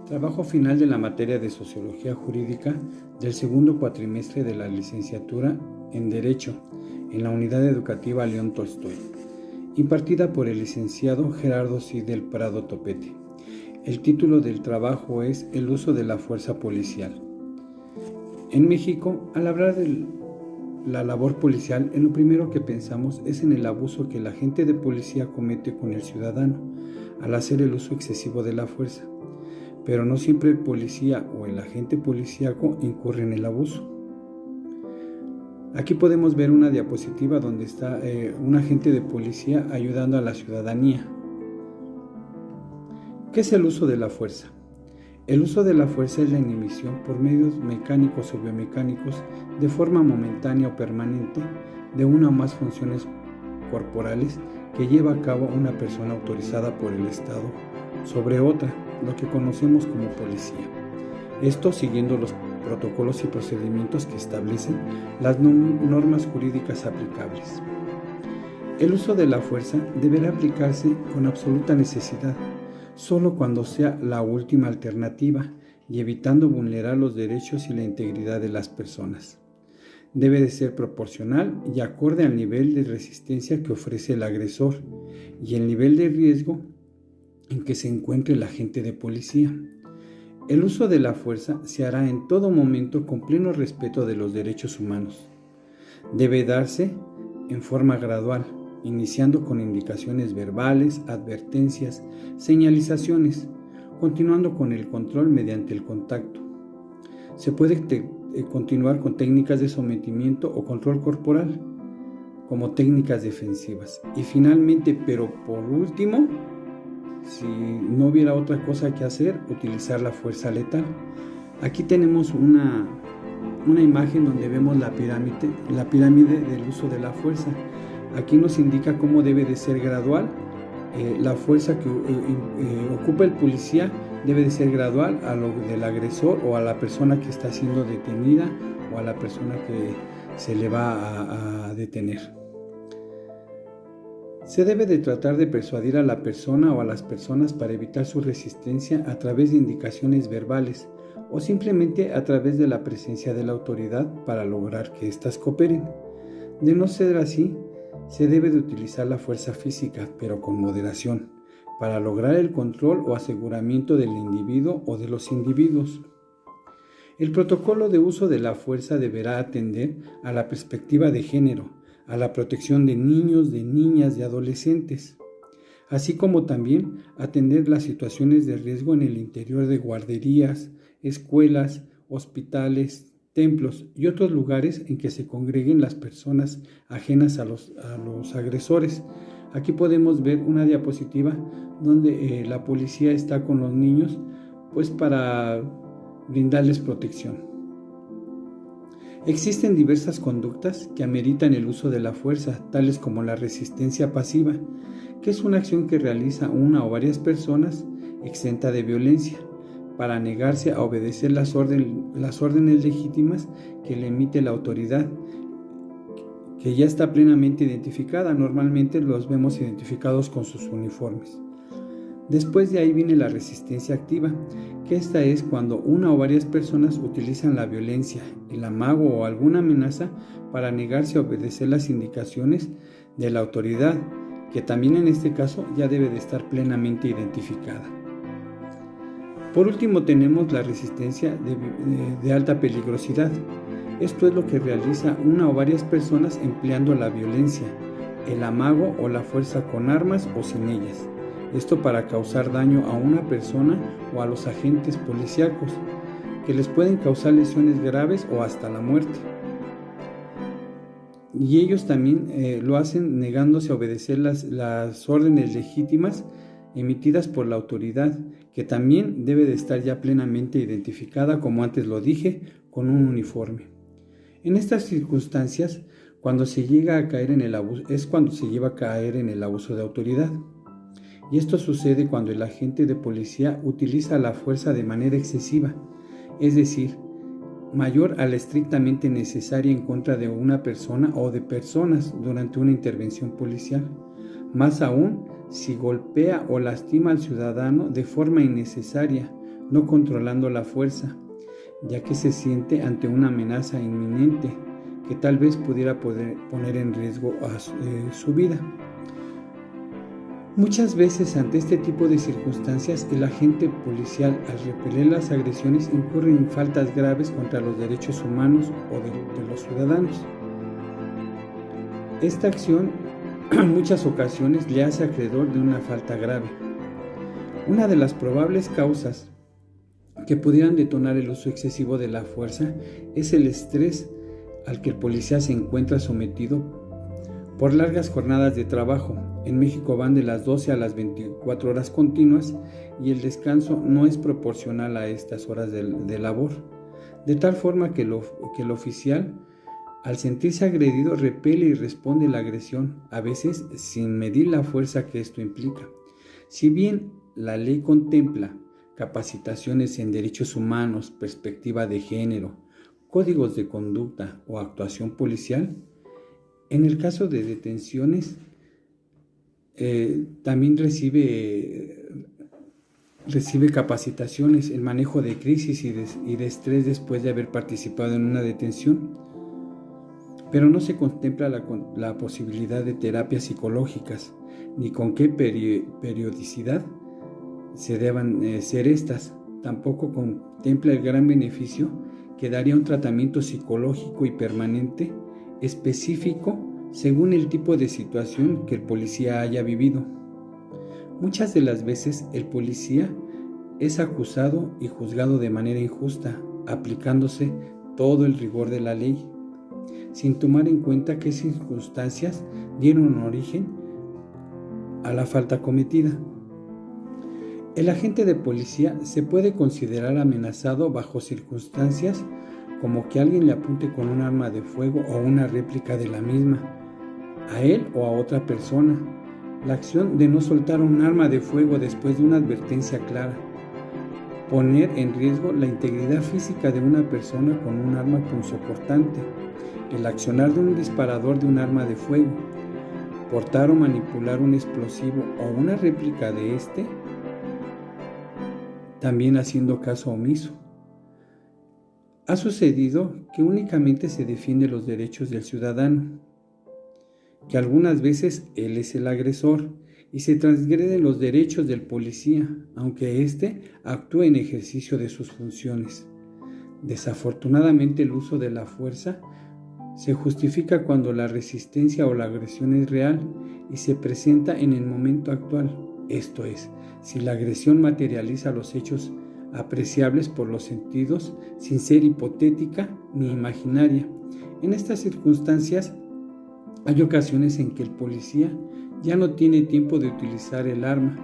Trabajo final de la materia de Sociología Jurídica del segundo cuatrimestre de la licenciatura en Derecho en la Unidad Educativa León Tolstoy, impartida por el licenciado Gerardo Cid del Prado Topete. El título del trabajo es El uso de la fuerza policial. En México, al hablar de la labor policial, en lo primero que pensamos es en el abuso que el agente de policía comete con el ciudadano al hacer el uso excesivo de la fuerza. Pero no siempre el policía o el agente policíaco incurre en el abuso. Aquí podemos ver una diapositiva donde está un agente de policía ayudando a la ciudadanía. ¿Qué es el uso de la fuerza? El uso de la fuerza es la inhibición por medios mecánicos o biomecánicos de forma momentánea o permanente de una o más funciones corporales que lleva a cabo una persona autorizada por el Estado sobre otra, lo que conocemos como policía. Esto siguiendo los protocolos y procedimientos que establecen las normas jurídicas aplicables. El uso de la fuerza deberá aplicarse con absoluta necesidad, solo cuando sea la última alternativa y evitando vulnerar los derechos y la integridad de las personas. Debe de ser proporcional y acorde al nivel de resistencia que ofrece el agresor y el nivel de riesgo en que se encuentre el agente de policía. El uso de la fuerza se hará en todo momento con pleno respeto de los derechos humanos. Debe darse en forma gradual, iniciando con indicaciones verbales, advertencias, señalizaciones, continuando con el control mediante el contacto. Se puede continuar con técnicas de sometimiento o control corporal, como técnicas defensivas. Y finalmente, pero por último, si no hubiera otra cosa que hacer, utilizar la fuerza letal. Aquí tenemos una imagen donde vemos la pirámide del uso de la fuerza. Aquí nos indica cómo debe de ser gradual. La fuerza que ocupa el policía debe de ser gradual a lo del agresor o a la persona que está siendo detenida o a la persona que se le va a detener. Se debe de tratar de persuadir a la persona o a las personas para evitar su resistencia a través de indicaciones verbales o simplemente a través de la presencia de la autoridad para lograr que éstas cooperen. De no ser así, se debe de utilizar la fuerza física, pero con moderación, para lograr el control o aseguramiento del individuo o de los individuos. El protocolo de uso de la fuerza deberá atender a la perspectiva de género, a la protección de niños, de niñas, de adolescentes, así como también atender las situaciones de riesgo en el interior de guarderías, escuelas, hospitales, templos y otros lugares en que se congreguen las personas ajenas a los agresores. Aquí podemos ver una diapositiva donde la policía está con los niños, pues para brindarles protección. Existen diversas conductas que ameritan el uso de la fuerza, tales como la resistencia pasiva, que es una acción que realiza una o varias personas exenta de violencia, para negarse a obedecer las órdenes legítimas que le emite la autoridad, que ya está plenamente identificada. Normalmente los vemos identificados con sus uniformes. Después de ahí viene la resistencia activa, que esta es cuando una o varias personas utilizan la violencia, el amago o alguna amenaza para negarse a obedecer las indicaciones de la autoridad, que también en este caso ya debe de estar plenamente identificada. Por último tenemos la resistencia de alta peligrosidad. Esto es lo que realiza una o varias personas empleando la violencia, el amago o la fuerza con armas o sin ellas. Esto para causar daño a una persona o a los agentes policíacos, que les pueden causar lesiones graves o hasta la muerte. Y ellos también lo hacen negándose a obedecer las órdenes legítimas emitidas por la autoridad, que también debe de estar ya plenamente identificada, como antes lo dije, con un uniforme. En estas circunstancias, cuando se llega a caer en el abuso, es cuando se lleva a caer en el abuso de autoridad. Y esto sucede cuando el agente de policía utiliza la fuerza de manera excesiva, es decir, mayor a la estrictamente necesaria en contra de una persona o de personas durante una intervención policial. Más aún, si golpea o lastima al ciudadano de forma innecesaria, no controlando la fuerza, ya que se siente ante una amenaza inminente que tal vez pudiera poner en riesgo su vida. Muchas veces ante este tipo de circunstancias, el agente policial, al repeler las agresiones, incurre en faltas graves contra los derechos humanos o de los ciudadanos. Esta acción en muchas ocasiones le hace acreedor de una falta grave. Una de las probables causas que pudieran detonar el uso excesivo de la fuerza es el estrés al que el policía se encuentra sometido por largas jornadas de trabajo. En México van de las 12 a las 24 horas continuas y el descanso no es proporcional a estas horas de labor, de tal forma que el oficial, al sentirse agredido, repele y responde la agresión, a veces sin medir la fuerza que esto implica. Si bien la ley contempla capacitaciones en derechos humanos, perspectiva de género, códigos de conducta o actuación policial, en el caso de detenciones también recibe capacitaciones en manejo de crisis y de estrés después de haber participado en una detención, pero no se contempla la posibilidad de terapias psicológicas ni con qué periodicidad se deban ser estas. Tampoco contempla el gran beneficio que daría un tratamiento psicológico y permanente específico según el tipo de situación que el policía haya vivido. Muchas de las veces el policía es acusado y juzgado de manera injusta, aplicándose todo el rigor de la ley, sin tomar en cuenta qué circunstancias dieron origen a la falta cometida. El agente de policía se puede considerar amenazado bajo circunstancias como que alguien le apunte con un arma de fuego o una réplica de la misma, a él o a otra persona. La acción de no soltar un arma de fuego después de una advertencia clara, poner en riesgo la integridad física de una persona con un arma punzocortante, el accionar de un disparador de un arma de fuego, portar o manipular un explosivo o una réplica de este, también haciendo caso omiso. Ha sucedido que únicamente se defiende los derechos del ciudadano, que algunas veces él es el agresor y se transgreden los derechos del policía, aunque éste actúe en ejercicio de sus funciones. Desafortunadamente, el uso de la fuerza se justifica cuando la resistencia o la agresión es real y se presenta en el momento actual, esto es, si la agresión materializa los hechos apreciables por los sentidos sin ser hipotética ni imaginaria. En estas circunstancias hay ocasiones en que el policía ya no tiene tiempo de utilizar el arma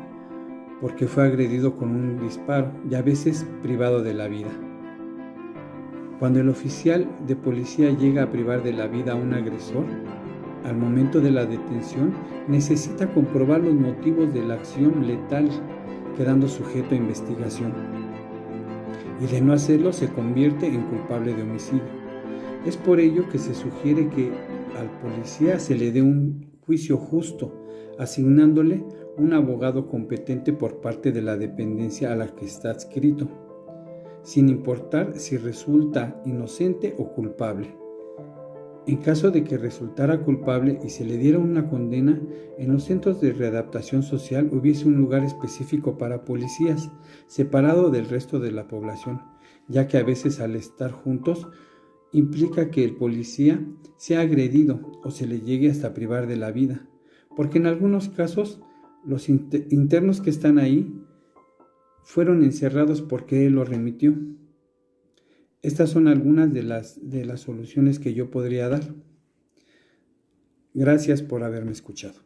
porque fue agredido con un disparo y a veces privado de la vida. Cuando el oficial de policía llega a privar de la vida a un agresor, al momento de la detención necesita comprobar los motivos de la acción letal, quedando sujeto a investigación. Y de no hacerlo se convierte en culpable de homicidio. Es por ello que se sugiere que al policía se le dé un juicio justo, asignándole un abogado competente por parte de la dependencia a la que está adscrito, sin importar si resulta inocente o culpable. En caso de que resultara culpable y se le diera una condena, en los centros de readaptación social hubiese un lugar específico para policías, separado del resto de la población, ya que a veces al estar juntos implica que el policía sea agredido o se le llegue hasta privar de la vida, porque en algunos casos los internos que están ahí fueron encerrados porque él lo remitió. Estas son algunas de las soluciones que yo podría dar. Gracias por haberme escuchado.